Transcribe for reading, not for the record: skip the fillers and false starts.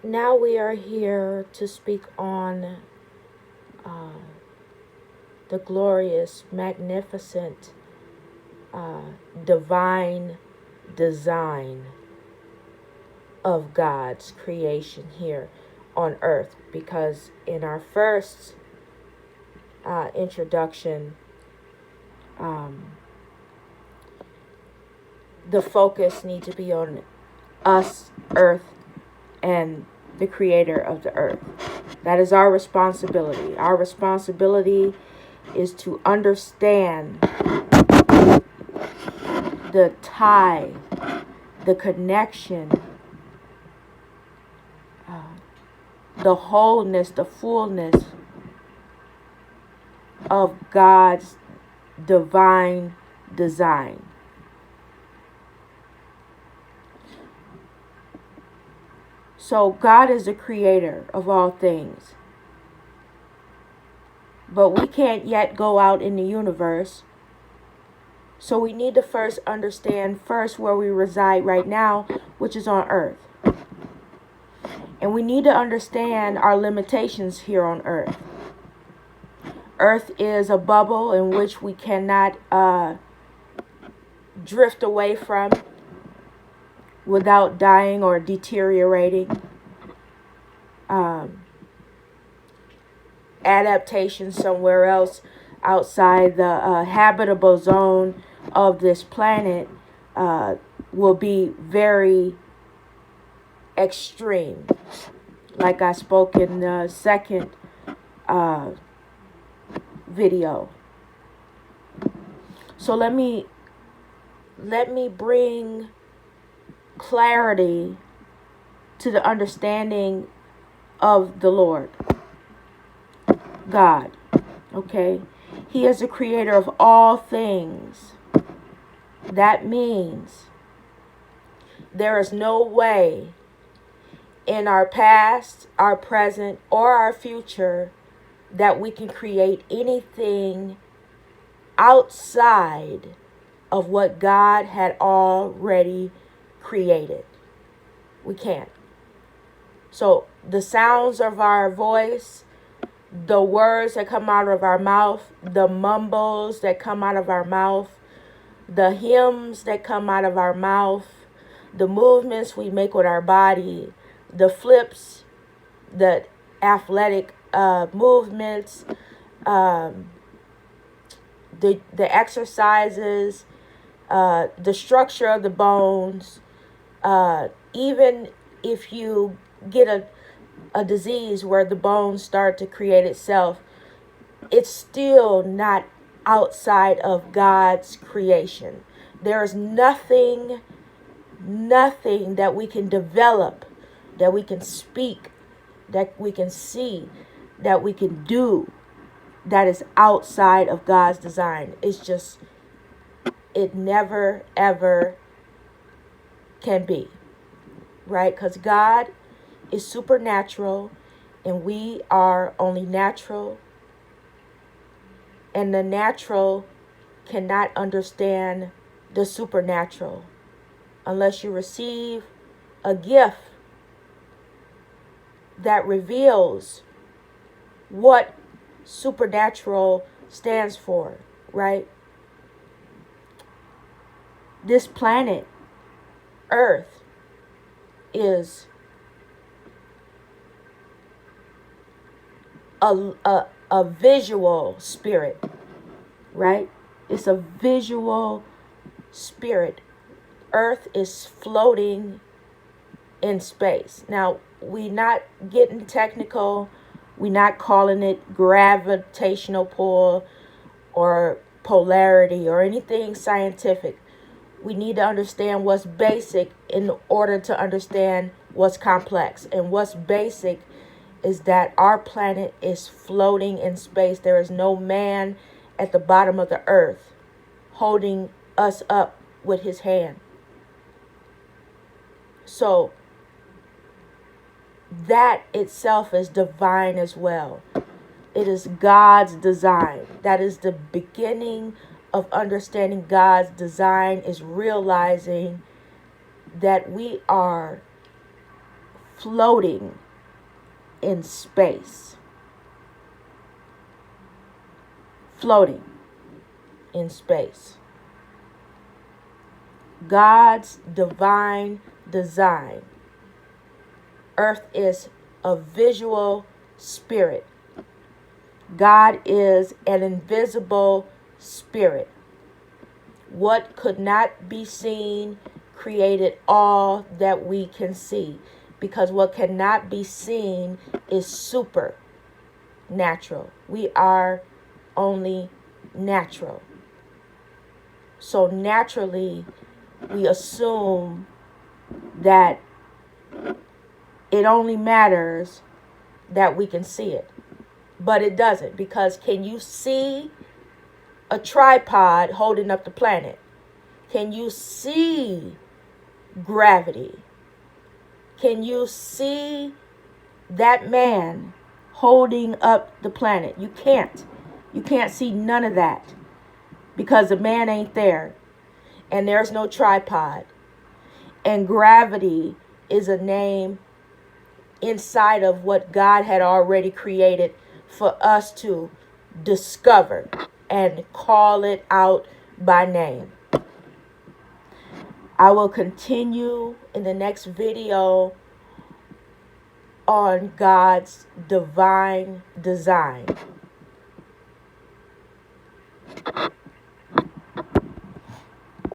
Now we are here to speak on uh, the glorious, magnificent, uh, divine design of God's creation here on earth. Because in our first introduction, um, the focus needs to be on us, earth, and the creator of the earth. That is our responsibility. Our responsibility is to understand the tie, the connection, uh, the wholeness, the fullness of God's divine design. So God is the creator of all things. But we can't yet go out in the universe. So we need to first understand where we reside right now, which is on earth. And we need to understand our limitations here on earth. Earth is a bubble in which we cannot drift away from without dying or deteriorating. Adaptation somewhere else outside the habitable zone of this planet will be very extreme. Like I spoke in the second video. So let me bring clarity to the understanding of the Lord God. Okay? He is the creator of all things. That means there is no way in our past, our present, or our future that we can create anything outside of what God had already created. We can't. So the sounds of our voice, the words that come out of our mouth, the mumbles that come out of our mouth, the hymns that come out of our mouth, the movements we make with our body, the flips, the athletic movements, the exercises, the structure of the bones, even if you get a disease where the bones start to create itself, it's still not outside of God's creation. There is nothing that we can develop, that we can speak, that we can see, that we can do that is outside of God's design. It's just, it never, ever can be, right? Because God is supernatural and we are only natural. And the natural cannot understand the supernatural unless you receive a gift that reveals what supernatural stands for, right? This planet, Earth, is a visual spirit, right? It's a visual spirit. Earth is floating in space. Now, we're not getting technical. We're not calling it gravitational pull or polarity or anything scientific. We need to understand what's basic in order to understand what's complex. And what's basic is that our planet is floating in space. There is no man at the bottom of the earth holding us up with his hand. So that itself is divine as well. It is God's design. That is the beginning of understanding God's design, is realizing that we are floating in space. Floating in space. God's divine design. Earth is a visual spirit. God is an invisible spirit. What could not be seen created all that we can see, because what cannot be seen is supernatural. We are only natural. So naturally, we assume that it only matters that we can see it. But it doesn't, because can you see a tripod holding up the planet? Can you see gravity? Can you see that man holding up the planet? You can't. You can't see none of that, because the man ain't there, and there's no tripod. And gravity is a name inside of what God had already created for us to discover and call it out by name. I will continue in the next video on God's divine design.